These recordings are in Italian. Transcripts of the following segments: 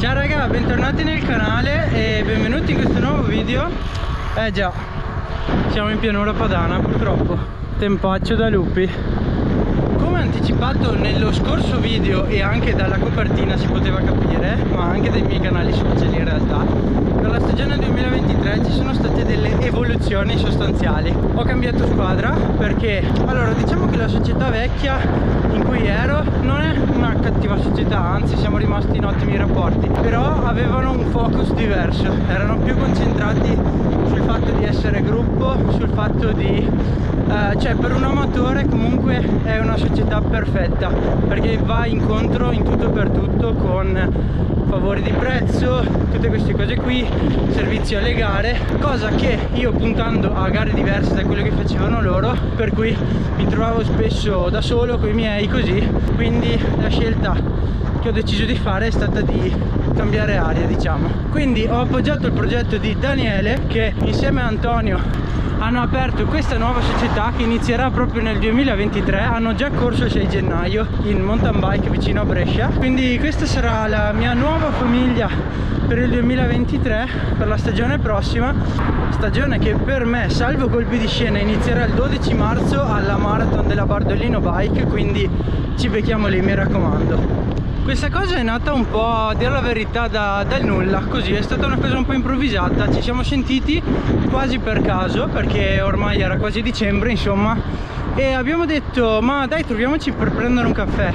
Ciao raga, bentornati nel canale e benvenuti in questo nuovo video. Già, siamo in pianura padana purtroppo, tempaccio da lupi. Come anticipato nello scorso video e anche dalla copertina si poteva capire, ma anche dai miei canali social in realtà, per la stagione 2023 ci sono state delle evoluzioni sostanziali. Ho cambiato squadra perché, allora, diciamo che la società vecchia in cui ero non è una cattiva società, anzi siamo rimasti in ottimi rapporti, però avevano un focus diverso, erano più concentrati sul fatto di essere gruppo, sul fatto di cioè per un amatore comunque è una società perfetta perché va incontro in tutto e per tutto con favori di prezzo, tutte queste cose qui, servizi alle gare, cosa che io puntando a gare diverse da quelle che facevano loro, per cui mi trovavo spesso da solo con i miei così, quindi la scelta che ho deciso di fare è stata di cambiare aria, diciamo. Quindi ho appoggiato il progetto di Daniele che insieme a Antonio hanno aperto questa nuova società che inizierà proprio nel 2023. Hanno già corso il 6 gennaio in mountain bike vicino a Brescia, quindi questa sarà la mia nuova famiglia per il 2023, per la stagione prossima, stagione che per me, salvo colpi di scena, inizierà il 12 marzo alla Marathon della Bardolino Bike, quindi ci becchiamo lì, mi raccomando. Questa cosa è nata un po', a dire la verità, dal nulla, così, è stata una cosa un po' improvvisata. Ci siamo sentiti quasi per caso, perché ormai era quasi dicembre, insomma, e abbiamo detto, ma dai, troviamoci per prendere un caffè.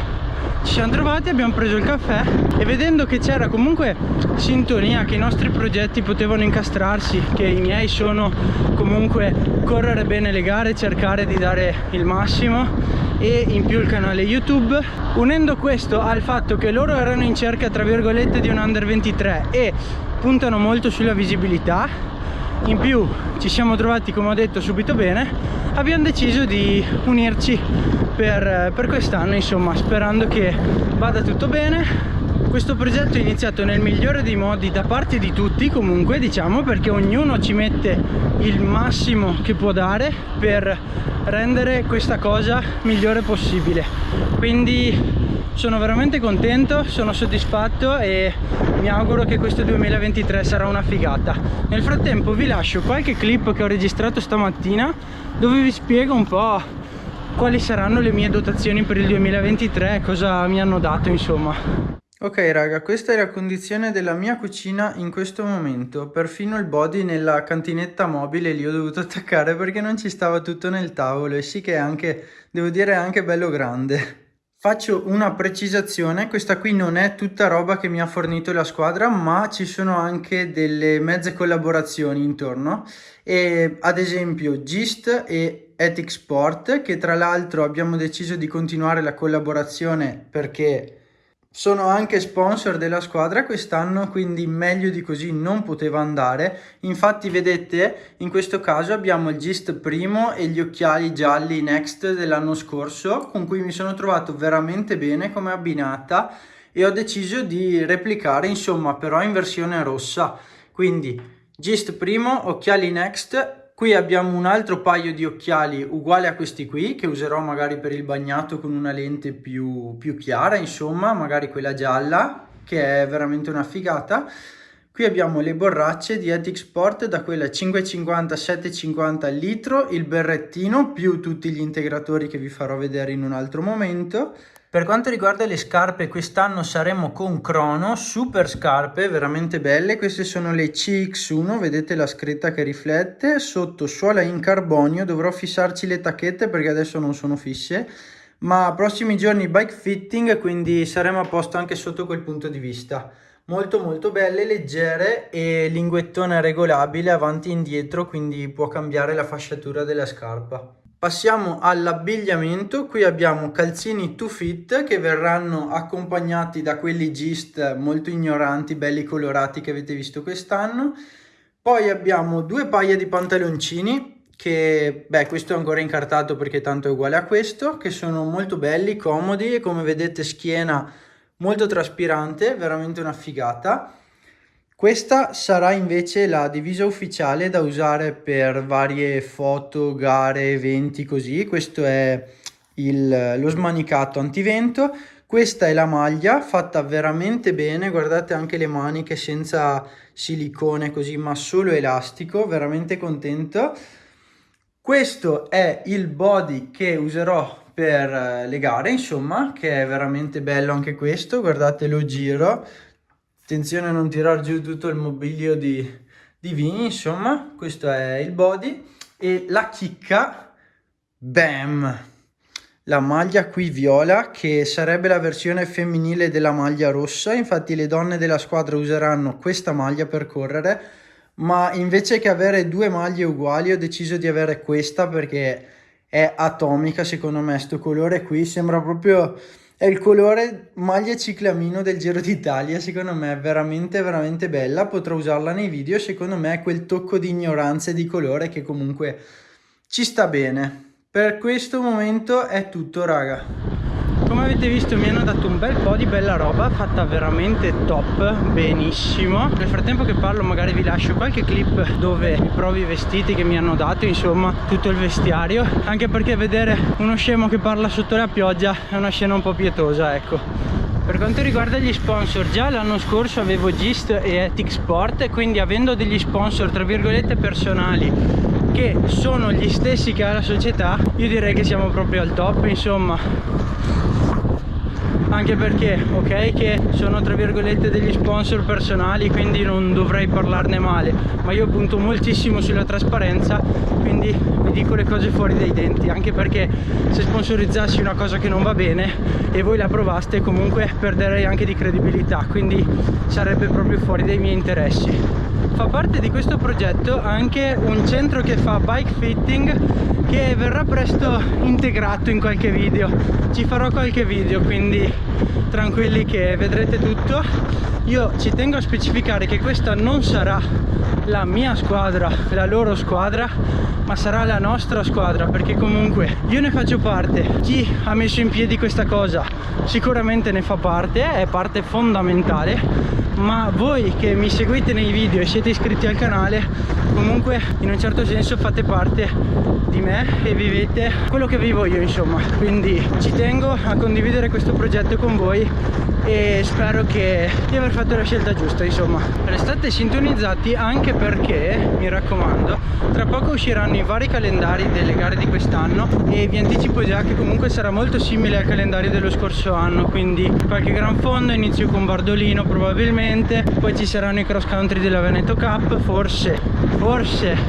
Ci siamo trovati, abbiamo preso il caffè e vedendo che c'era comunque sintonia, che i nostri progetti potevano incastrarsi, che i miei sono comunque correre bene le gare, cercare di dare il massimo, e in più il canale YouTube, unendo questo al fatto che loro erano in cerca tra virgolette di un under 23 e puntano molto sulla visibilità, in più ci siamo trovati, come ho detto, subito bene, abbiamo deciso di unirci per quest'anno, insomma, sperando che vada tutto bene. Questo progetto è iniziato nel migliore dei modi da parte di tutti, comunque, diciamo, perché ognuno ci mette il massimo che può dare per rendere questa cosa migliore possibile. Quindi sono veramente contento, sono soddisfatto e mi auguro che questo 2023 sarà una figata. Nel frattempo vi lascio qualche clip che ho registrato stamattina dove vi spiego un po' quali saranno le mie dotazioni per il 2023, cosa mi hanno dato, insomma. Ok raga, questa è la condizione della mia cucina in questo momento. Perfino il body nella cantinetta mobile li ho dovuto attaccare perché non ci stava tutto nel tavolo, e sì che è anche, devo dire, è anche bello grande. Faccio una precisazione, questa qui non è tutta roba che mi ha fornito la squadra, ma ci sono anche delle mezze collaborazioni intorno, e ad esempio Gist e Ethic Sport, che tra l'altro abbiamo deciso di continuare la collaborazione perché sono anche sponsor della squadra quest'anno, quindi meglio di così non poteva andare. Infatti vedete, in questo caso abbiamo il Gist Primo e gli occhiali gialli Next dell'anno scorso, con cui mi sono trovato veramente bene come abbinata, e ho deciso di replicare, insomma, però in versione rossa. Quindi Gist Primo, occhiali Next. Qui abbiamo un altro paio di occhiali uguale a questi qui, che userò magari per il bagnato con una lente più chiara, insomma, magari quella gialla, che è veramente una figata. Qui abbiamo le borracce di Ethic Sport, da quella 5,50-7,50 al litro, il berrettino, più tutti gli integratori che vi farò vedere in un altro momento. Per quanto riguarda le scarpe, quest'anno saremo con Crono, super scarpe, veramente belle. Queste sono le CX1, vedete la scritta che riflette, sotto suola in carbonio, dovrò fissarci le tacchette perché adesso non sono fisse, ma prossimi giorni bike fitting, quindi saremo a posto anche sotto quel punto di vista. Molto molto belle, leggere, e linguettone regolabile avanti e indietro, quindi può cambiare la fasciatura della scarpa. Passiamo all'abbigliamento. Qui abbiamo calzini 2Fit che verranno accompagnati da quelli Gist molto ignoranti, belli colorati, che avete visto quest'anno. Poi abbiamo due paia di pantaloncini che, questo è ancora incartato perché tanto è uguale a questo, che sono molto belli, comodi, e come vedete schiena molto traspirante, veramente una figata. Questa sarà invece la divisa ufficiale da usare per varie foto, gare, eventi, così. Questo è lo smanicato antivento. Questa è la maglia, fatta veramente bene, guardate anche le maniche senza silicone così, ma solo elastico, veramente contento. Questo è il body che userò per le gare, insomma, che è veramente bello anche questo, guardate, lo giro, attenzione a non tirar giù tutto il mobilio di Vini, insomma, questo è il body. E la chicca, bam, la maglia qui viola, che sarebbe la versione femminile della maglia rossa, infatti le donne della squadra useranno questa maglia per correre, ma invece che avere due maglie uguali ho deciso di avere questa perché è atomica, secondo me. Sto colore qui sembra proprio, è il colore maglia ciclamino del Giro d'Italia, secondo me è veramente veramente bella, potrò usarla nei video, secondo me è quel tocco di ignoranza e di colore che comunque ci sta bene. Per questo momento è tutto, raga. Come avete visto mi hanno dato un bel po' di bella roba, fatta veramente top, benissimo. Nel frattempo che parlo magari vi lascio qualche clip dove provo i vestiti che mi hanno dato, insomma tutto il vestiario, anche perché vedere uno scemo che parla sotto la pioggia è una scena un po' pietosa, ecco. Per quanto riguarda gli sponsor, già l'anno scorso avevo Gist e Ethic Sport, e quindi avendo degli sponsor tra virgolette personali che sono gli stessi che ha la società, io direi che siamo proprio al top, insomma. Anche perché, ok, che sono tra virgolette degli sponsor personali, quindi non dovrei parlarne male, ma io punto moltissimo sulla trasparenza, quindi vi dico le cose fuori dai denti, anche perché se sponsorizzassi una cosa che non va bene e voi la provaste, comunque perderei anche di credibilità, quindi sarebbe proprio fuori dai miei interessi. Fa parte di questo progetto anche un centro che fa bike fitting, che verrà presto integrato in qualche video, ci farò qualche video, quindi tranquilli che vedrete tutto. Io ci tengo a specificare che questa non sarà la mia squadra, la loro squadra, ma sarà la nostra squadra, perché comunque io ne faccio parte, chi ha messo in piedi questa cosa sicuramente ne fa parte, è parte fondamentale, ma voi che mi seguite nei video e siete iscritti al canale comunque in un certo senso fate parte di me e vivete quello che vivo io, insomma, quindi ci tengo a condividere questo progetto con voi e spero di aver fatto la scelta giusta, insomma. Restate sintonizzati anche perché, mi raccomando, tra poco usciranno i vari calendari delle gare di quest'anno e vi anticipo già che comunque sarà molto simile al calendario dello scorso anno, quindi qualche gran fondo, inizio con Bardolino probabilmente, poi ci saranno i cross country della Veneto Cup, forse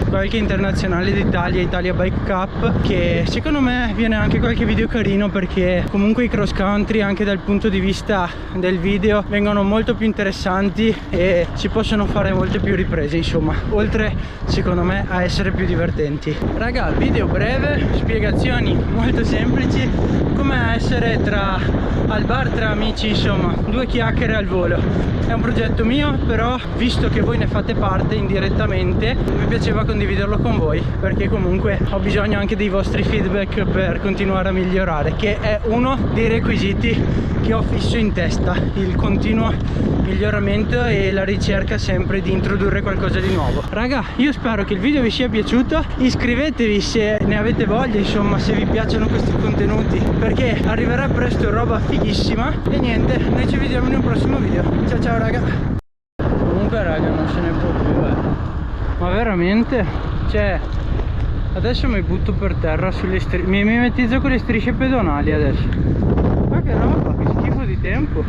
qualche internazionale d'Italia, Italia Bike Cup, che secondo me viene anche qualche video carino, perché comunque i cross country anche dal punto di vista del video vengono molto più interessanti e si possono fare molte più riprese, insomma, oltre secondo me a essere più divertenti. Raga, video breve, spiegazioni molto semplici, come essere al bar tra amici, insomma, due chiacchiere al volo. È un progetto mio, però visto che voi ne fate parte indirettamente mi piaceva condividerlo con voi, perché comunque ho bisogno anche dei vostri feedback per continuare a migliorare, che è uno dei requisiti che ho fisso in testa, il continuo miglioramento e la ricerca sempre di introdurre qualcosa di nuovo. Raga, io spero che il video vi sia piaciuto, iscrivetevi se ne avete voglia, insomma, se vi piacciono questi contenuti, perché arriverà presto roba fighissima. E niente, noi ci vediamo in un prossimo video. Ciao ciao raga. Comunque raga, non se ne può più, ma veramente, cioè adesso mi butto per terra sulle strisce, mi mimetizzo con le strisce pedonali adesso. Ma che roba, che schifo di tempo.